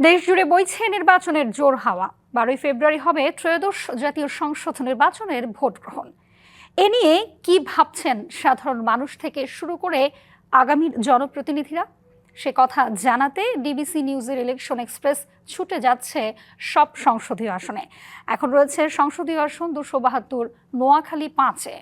দেশ জুড়ে বইছে নির্বাচনের জোর হাওয়া। 12ই ফেব্রুয়ারি হবে ত্রয়োদশ জাতীয় সংসদ নির্বাচনের ভোট গ্রহণ। এ নিয়ে কি ভাবছেন সাধারণ মানুষ থেকে শুরু করে আগামীর জনপ্রতিনিধিরা? সে কথা জানাতে ডিবিসি নিউজের ইলেকশন এক্সপ্রেস ছুটে যাচ্ছে সব সংসদীয় আসনে। এখন রয়েছে সংসদীয় আসন 272 নোয়াখালী 5-এ।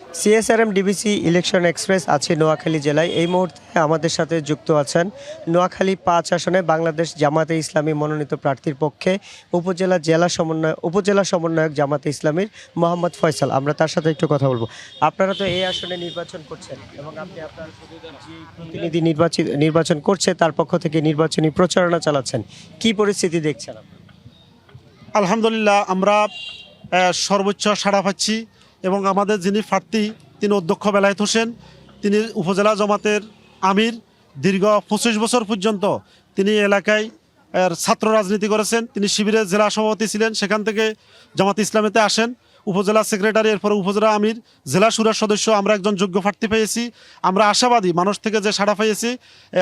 সিএসআরএম ডিবিসি ইলেকশন এক্সপ্রেস আছে নোয়াখালী জেলায়। এই মুহূর্তে আমাদের সাথে যুক্ত আছেন নোয়াখালী 5 আসনে বাংলাদেশ জামাতে ইসলামী মনোনীত প্রার্থীর পক্ষে উপজেলা সমন্বয়ক জামাতে ইসলামীর মোহাম্মদ ফয়সাল। আমরা তার সাথে একটু কথা বলবো। আপনারা তো এই আসনে নির্বাচন করছেন এবং আপনি আপনার প্রতিনিধি নির্বাচন করছে তার পক্ষ থেকে নির্বাচনী প্রচারণা চালাচ্ছেন, কি পরিস্থিতি দেখছেন আপনি? আলহামদুলিল্লাহ, আমরা সর্বোচ্চ সাড়া পাচ্ছি এবং আমাদের যিনি প্রার্থী তিনি অধ্যক্ষ বেলায়েত হোসেন, তিনি উপজেলা জামাতের আমির। দীর্ঘ 25 বছর পর্যন্ত তিনি এলাকায় ছাত্র রাজনীতি করেছেন। তিনি শিবিরের জেলা সভাপতি ছিলেন, সেখান থেকে জামাত ইসলামীতে আসেন, উপজেলা সেক্রেটারি, এরপরে উপজেলা আমির, জেলা সুরার সদস্য। আমরা একজন যোগ্য প্রার্থী পেয়েছি। আমরা আশাবাদী, মানুষ থেকে যে সাড়া পেয়েছি,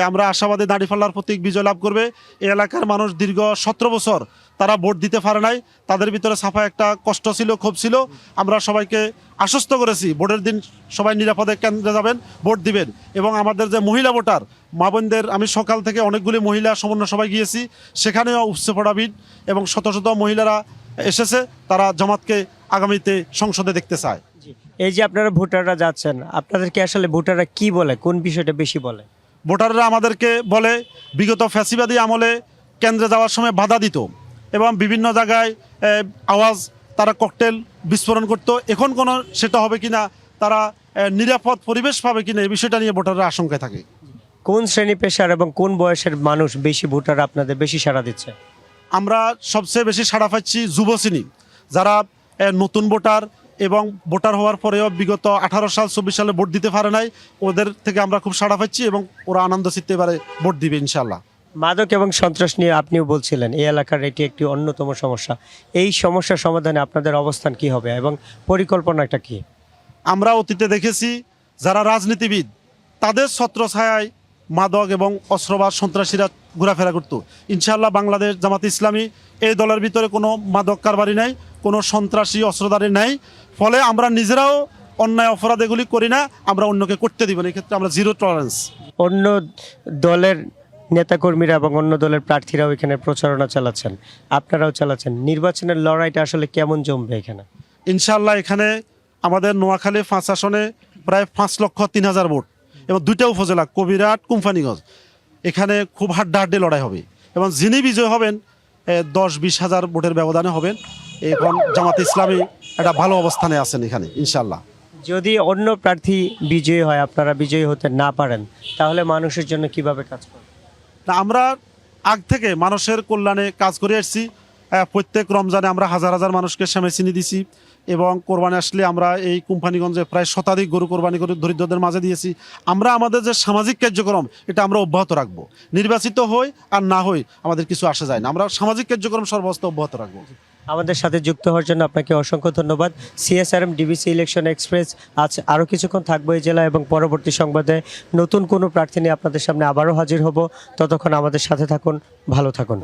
আমরা আশাবাদী দাঁড়িপাল্লার প্রতীক বিজয় লাভ করবে। এই এলাকার মানুষ দীর্ঘ 17 বছর তারা ভোট দিতে পারে নাই, তাদের ভিতরে সাফা একটা কষ্ট ছিল, ক্ষোভ ছিল। আমরা সবাইকে আশ্বস্ত করেছি ভোটের দিন সবাই নিরাপদে কেন্দ্রে যাবেন, ভোট দিবেন। এবং আমাদের যে মহিলা ভোটার মা বোনদের, আমি সকাল থেকে অনেকগুলি মহিলা সমন্বয় সভায় গিয়েছি, সেখানেও উপচে পড়া ভিড় এবং শত শত মহিলারা এসেছে, তারা জামাতকে আগামীতে সংসদে দেখতে চায়। এই যে আপনারা ভোটাররা যাচ্ছেন, আপনাদেরকে আসলে ভোটাররা কি বলে, কোন বিষয়টা বেশি বলে? ভোটাররা আমাদেরকে বলে বিগত ফ্যাসিবাদী আমলে কেন্দ্রে যাওয়ার সময় বাধা দিত এবং বিভিন্ন জায়গায় আওয়াজ, তারা ককটেল বিস্ফোরণ করত। এখন কোনো সেটা হবে কিনা, তারা নিরাপদ পরিবেশ পাবে কিনা, এই বিষয়টা নিয়ে ভোটাররা আশঙ্কায় থাকে। কোন শ্রেণী পেশার এবং কোন বয়সের মানুষ বেশি ভোটার আপনাদের বেশি সাড়া দিচ্ছে? আমরা সবচেয়ে বেশি সাড়া পাচ্ছি যুব শ্রেণী, যারা নতুন ভোটার এবং ভোটার হওয়ার পরেও বিগত 18 সাল 24 সালে ভোট দিতে পারে নাই, ওদের থেকে আমরা খুব সাড়া পাচ্ছি এবং ওরা আনন্দ চিত্তে এবারে ভোট দিবে ইনশাল্লাহ। মাদক এবং সন্ত্রাস নিয়ে আপনিও বলছিলেন এই এলাকার এটি একটি অন্যতম সমস্যা। এই সমস্যার সমাধানে আপনাদের অবস্থান কি হবে এবং পরিকল্পনাটা কি? আমরা অতীতে দেখেছি যারা রাজনীতিবিদ, তাদের ছত্রছায়ায় মাদক এবং অস্ত্রবাদ সন্ত্রাসীরা ঘোরাফেরা করতো। ইনশাআল্লাহ বাংলাদেশ জামাত ইসলামী এই দলের ভিতরে কোনো মাদক কারবারি নাই, কোনো সন্ত্রাসী অস্ত্রধারী নাই। ফলে আমরা নিজেরাও অন্যায় অপরাধ এগুলি করি না, আমরা অন্যকে করতে দিব না। এই ক্ষেত্রে আমরা জিরো টলারেন্স। অন্য দলের নেতাকর্মীরা এবং অন্য দলের প্রার্থীরাও এখানে প্রচারণা চালাচ্ছেন, আপনারাও চালাচ্ছেন। নির্বাচনের লড়াইটা আসলে কেমন জমবে এখানে? ইনশাআল্লাহ এখানে আমাদের নোয়াখালী 5 আসনে প্রায় 5,03,000 ভোট এবং 2টা উপজেলা কবিরহাট, কোম্পানিগঞ্জ, এখানে খুব হাড্ডাহাড্ডি লড়াই হবে এবং যিনি বিজয় হবেন 10-20 হাজার ভোটের ব্যবধানে হবেন। এখন জামাত ইসলামী একটা ভালো অবস্থানে আছেন এখানে ইনশাআল্লাহ। যদি অন্য প্রার্থী বিজয়ী হয়, আপনারা বিজয়ী হতে না পারেন, তাহলে মানুষের জন্য কিভাবে কাজ করবেন? না, আমরা আগ থেকে মানুষের কল্যাণে কাজ করে আসছি। প্রত্যেক রমজানে আমরা হাজার হাজার মানুষকে সেমাই চিনি দিছি এবং কোরবানি আসলে আমরা এই কোম্পানিগঞ্জে প্রায় শতাধিক গরু কোরবানি করে দরিদ্রদের মাঝে দিয়েছি। আমরা আমাদের যে সামাজিক কার্যক্রম এটা আমরা অব্যাহত রাখবো। নির্বাচিত হই আর না হই আমাদের কিছু আসে যায় না, আমরা সামাজিক কার্যক্রম সর্বস্ত অব্যাহত রাখবো। আমাদের সাথে যুক্ত হওয়ার জন্য আপনাকে অসংখ্য ধন্যবাদ। সিএসআরএম ডিবিসি ইলেকশন এক্সপ্রেস আজ আরও কিছুক্ষণ থাকবো এই জেলা এবং পরবর্তী সংবাদে নতুন কোনো প্রার্থী নিয়ে আপনাদের সামনে আবারও হাজির হব। ততক্ষণ আমাদের সাথে থাকুন, ভালো থাকুন।